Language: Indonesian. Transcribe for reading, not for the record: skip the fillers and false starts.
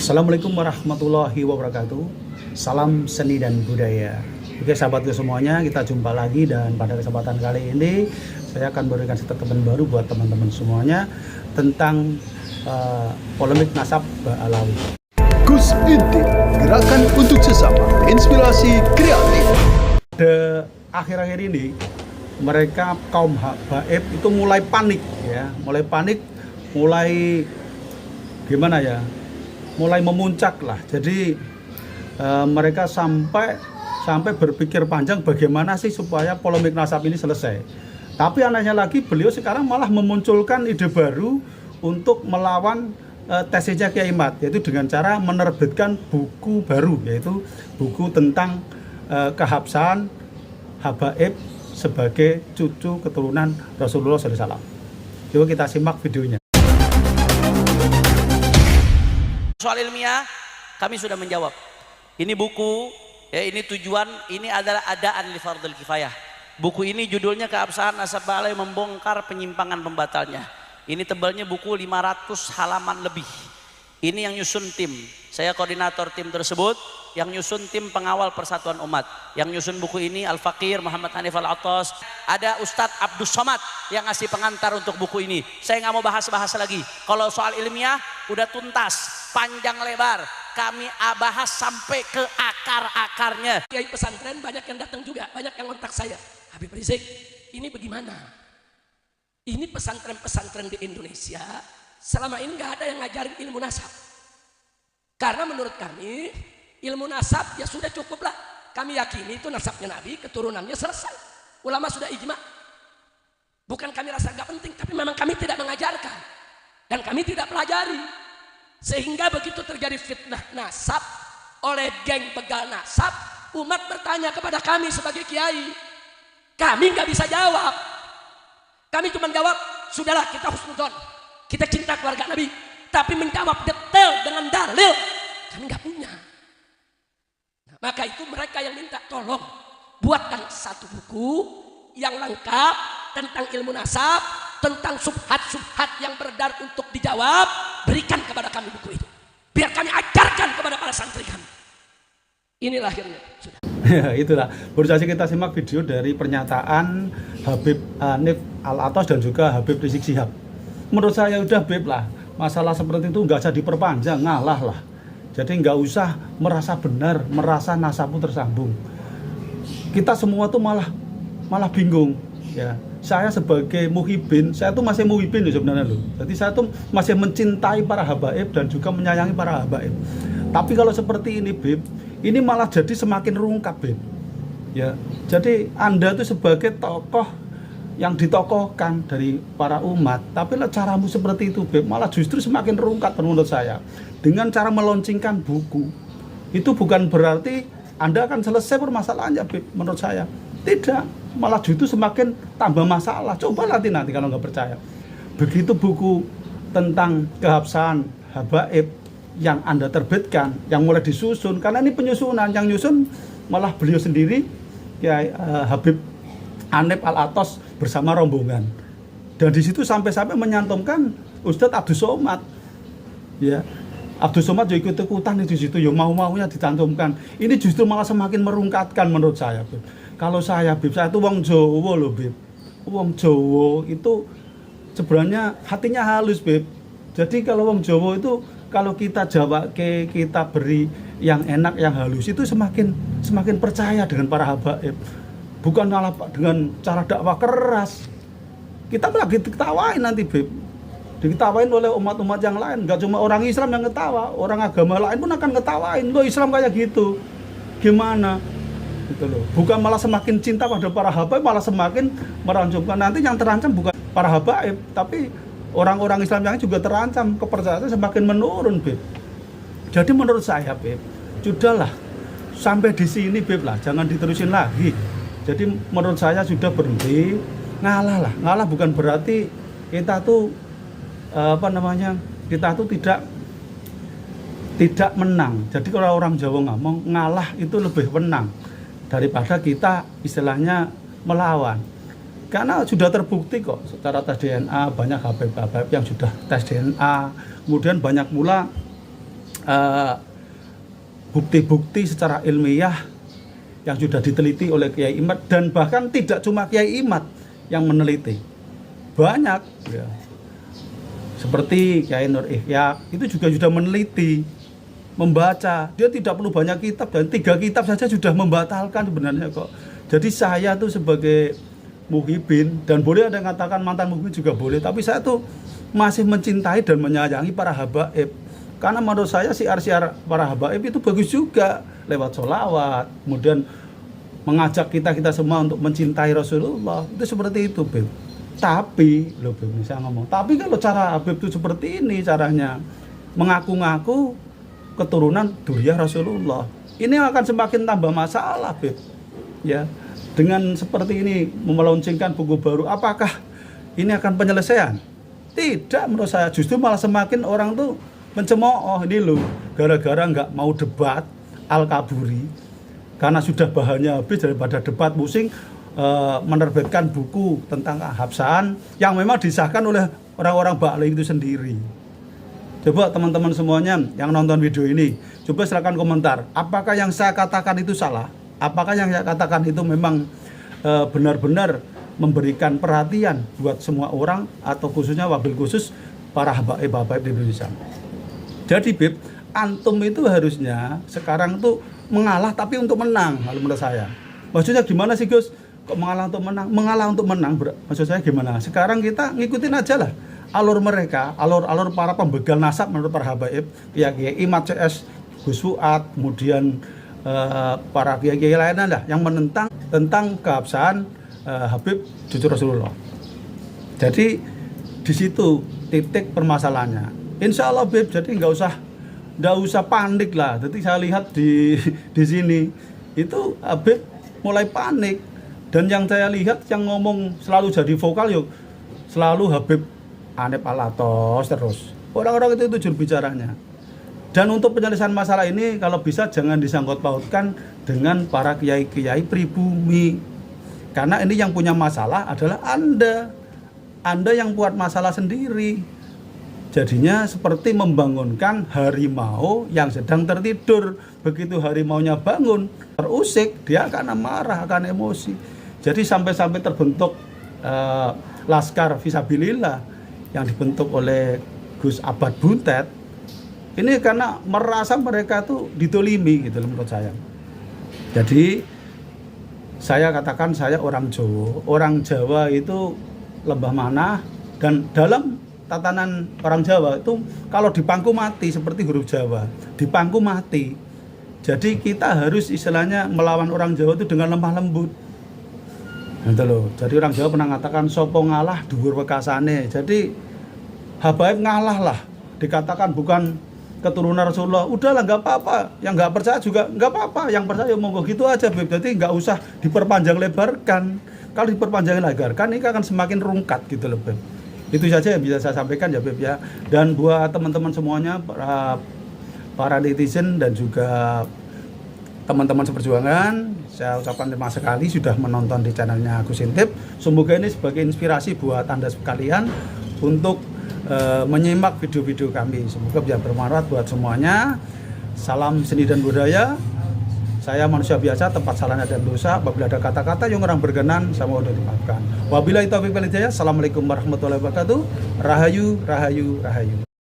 Assalamualaikum warahmatullahi wabarakatuh. Salam seni dan budaya. Oke sahabatku semuanya, kita jumpa lagi dan pada kesempatan kali ini saya akan berikan statement baru buat teman-teman semuanya tentang polemik nasab Ba'alawi. Gus Inti, gerakan untuk sesama, inspirasi kreatif. Akhir-akhir ini mereka kaum habaib itu mulai panik ya, mulai gimana ya? Mulai memuncak lah. Jadi mereka sampai berpikir panjang bagaimana sih supaya polemik nasab ini selesai. Tapi anehnya lagi beliau sekarang malah memunculkan ide baru untuk melawan tesisnya Kiai Mat, yaitu dengan cara menerbitkan buku baru, yaitu buku tentang kehabsahan habaib sebagai cucu keturunan Rasulullah SAW. Coba kita simak videonya. Soal ilmiah kami sudah menjawab. Ini buku ya, ini tujuan, ini adalah adaan li fardhil kifayah. Buku ini judulnya Keabsahan Nasab Ba'alawi Membongkar Penyimpangan Pembatalnya. Ini tebalnya buku 500 halaman lebih. Ini yang nyusun tim. Saya koordinator tim tersebut. Yang nyusun tim pengawal persatuan umat. Yang nyusun buku ini Al-Faqir Muhammad Hanif Al-Attas. Ada Ustadz Abdus Somad yang ngasih pengantar untuk buku ini. Saya nggak mau bahas-bahas lagi. Kalau soal ilmiah udah tuntas, panjang lebar. Kami bahas sampai ke akar-akarnya. Kiai pesantren banyak yang datang juga, banyak yang kontak saya. Habib Rizik, ini bagaimana? Ini pesantren-pesantren di Indonesia selama ini nggak ada yang ngajarin ilmu nasab. Karena menurut kami ilmu nasab ya sudah cukup lah. Kami yakini itu nasabnya Nabi, keturunannya selesai. Ulama sudah ijma. Bukan kami rasa nggak penting, tapi memang kami tidak mengajarkan dan kami tidak pelajari. Sehingga begitu terjadi fitnah nasab oleh geng begal nasab, umat bertanya kepada kami sebagai kiai. Kami nggak bisa jawab. Kami cuma jawab, sudahlah kita husnudzon, kita cinta keluarga Nabi. Tapi menjawab detail dengan dalil, kami nggak punya. Nah, maka itu mereka yang minta tolong buatkan satu buku yang lengkap tentang ilmu nasab, tentang subhat-subhat yang beredar untuk dijawab, berikan kepada kami buku itu. Biar kami ajarkan kepada para santri kami. Inilah akhirnya. Sudah. Ya itulah, baru saja kita simak video dari pernyataan Habib Hanif Al-Attas dan juga Habib Rizik Syihab. Menurut saya udah Beb lah, masalah seperti itu nggak usah diperpanjang, ngalah lah. Jadi nggak usah merasa benar, merasa nasabmu tersambung. Kita semua tuh malah bingung ya. Saya sebagai muhibin, saya tuh masih muhibin ya sebenarnya loh. Jadi saya tuh masih mencintai para habaib dan juga menyayangi para habaib. Tapi kalau seperti ini Beb, ini malah jadi semakin rungkap Beb. Ya, jadi Anda tuh sebagai tokoh yang ditokohkan dari para umat, tapi caramu seperti itu Beb, malah justru semakin rungkat menurut saya. Dengan cara meluncurkan buku, itu bukan berarti Anda akan selesai permasalahannya Beb, menurut saya. Tidak, malah justru semakin tambah masalah. Coba nanti kalau nggak percaya. Begitu buku tentang kehabsahan habaib yang Anda terbitkan, yang mulai disusun, karena ini penyusunan, yang nyusun malah beliau sendiri, ya Habib Hanif Al-Attas bersama rombongan. Dan di situ sampai-sampai menyantumkan Ustadz Abdus Somad. Ya, Abdus Somad juga ikut-ikutan di situ, ya mau-maunya dicantumkan. Ini justru malah semakin merungkatkan menurut saya, Beb. Kalau saya, Beb, saya itu wong Jawa loh, Beb. Wong Jawa itu sebenarnya hatinya halus, Beb. Jadi kalau wong Jawa itu kalau kita kita beri yang enak, yang halus, itu semakin percaya dengan para habaib. Bukan malah dengan cara dakwah keras. Kita lagi diketawain nanti Beb. Diketawain oleh umat-umat yang lain. Gak cuma orang Islam yang ketawa, orang agama lain pun akan ketawain. Loh Islam kayak gitu, gimana? Gitu loh. Bukan malah semakin cinta pada para habaib, malah semakin merancumkan. Nanti yang terancam bukan para habaib, tapi orang-orang Islam yang juga terancam, kepercayaan semakin menurun Beb. Jadi menurut saya Beb, sudahlah sampai di sini Beb lah, jangan diterusin lagi. Jadi menurut saya sudah berhenti, ngalah lah. Ngalah bukan berarti kita tuh kita tuh tidak menang. Jadi kalau orang Jawa ngomong ngalah itu lebih menang daripada kita istilahnya melawan. Karena sudah terbukti kok secara tes DNA, banyak habaib-habaib yang sudah tes DNA. Kemudian banyak pula bukti-bukti secara ilmiah yang sudah diteliti oleh Kiai Imad, dan bahkan tidak cuma Kiai Imad yang meneliti, banyak ya. Seperti Kiai Nur Ihya itu juga sudah meneliti, membaca, dia tidak perlu banyak kitab, dan 3 kitab saja sudah membatalkan sebenarnya kok. Jadi saya tuh sebagai muhibin, dan boleh ada yang mengatakan mantan muhibin juga boleh, tapi saya tuh masih mencintai dan menyayangi para habaib. Karena menurut saya siar-siar para habaib itu bagus juga, lewat sholawat, kemudian mengajak kita semua untuk mencintai Rasulullah, itu seperti itu, Beb. Tapi, loh Beb, saya ngomong, tapi kalau cara Habib itu seperti ini caranya, mengaku-ngaku keturunan Duriyah Rasulullah, ini akan semakin tambah masalah, Beb. Ya, dengan seperti ini meluncurkan buku baru, apakah ini akan penyelesaian? Tidak, menurut saya justru malah semakin orang tuh mencemooh ini loh, gara-gara nggak mau debat Al-Kaburi, karena sudah bahannya habis daripada debat pusing, menerbitkan buku tentang kehabsaan yang memang disahkan oleh orang-orang Ba'li itu sendiri. Coba teman-teman semuanya yang nonton video ini, coba silakan komentar, apakah yang saya katakan itu salah? Apakah yang saya katakan itu memang benar-benar memberikan perhatian buat semua orang, atau khususnya wabil khusus para habaib-habaib di Indonesia? Jadi Bib, antum itu harusnya sekarang tuh mengalah tapi untuk menang, kalau menurut saya. Maksudnya gimana sih Gus? Kok mengalah untuk menang? Mengalah untuk menang, maksud saya gimana? Sekarang kita ngikutin aja lah alur mereka, alur para pembegal nasab menurut para habaib, Kiai Imad CS, Gus Fuad, kemudian para kiai lainnya lah yang menentang tentang keabsahan Habib cucu Rasulullah. Jadi di situ titik permasalahannya. Insya Allah Beb, jadi nggak usah panik lah. Jadi saya lihat di sini itu Habib mulai panik, dan yang saya lihat yang ngomong selalu jadi vokal yuk selalu Habib Hanif Alatos terus. Orang-orang itu juru bicaranya. Dan untuk penyelesaian masalah ini kalau bisa jangan disangkut pautkan dengan para kiai-kiai pribumi. Karena ini yang punya masalah adalah Anda. Anda yang buat masalah sendiri. Jadinya seperti membangunkan harimau yang sedang tertidur. Begitu harimaunya bangun, terusik, dia akan marah, akan emosi. Jadi sampai-sampai terbentuk Laskar Fisabilillah yang dibentuk oleh Gus Abad Buntet. Ini karena merasa mereka tuh ditolimi gitu menurut saya. Jadi saya katakan saya orang Jawa. Orang Jawa itu lembah manah, dan dalam tatanan orang Jawa itu kalau dipangku mati seperti huruf Jawa, dipangku mati. Jadi kita harus istilahnya melawan orang Jawa itu dengan lemah lembut. Gitu loh. Jadi orang Jawa pernah mengatakan sopo ngalah dhuwur wekasane. Jadi habaib ngalah lah. Dikatakan bukan keturunan Rasulullah, udahlah nggak apa-apa. Yang nggak percaya juga nggak apa-apa. Yang percaya monggo gitu aja, Beb. Jadi nggak usah diperpanjang lebarkan. Kalau diperpanjang lebarkan ini akan semakin rungkat gitu loh, Beb. Itu saja yang bisa saya sampaikan ya, Beb ya. Dan buat teman-teman semuanya, para netizen dan juga teman-teman seperjuangan, saya ucapkan terima kasih sekali sudah menonton di channelnya Gus Intip. Semoga ini sebagai inspirasi buat Anda sekalian untuk menyimak video-video kami. Semoga bisa bermanfaat buat semuanya. Salam seni dan budaya. Saya manusia biasa, tempat salahnya dan dosa. Apabila ada kata-kata yang kurang berkenan, saya mohon dimaafkan. Wabillahi taufiq wal hidayah. Assalamualaikum warahmatullahi wabarakatuh. Rahayu, rahayu, rahayu.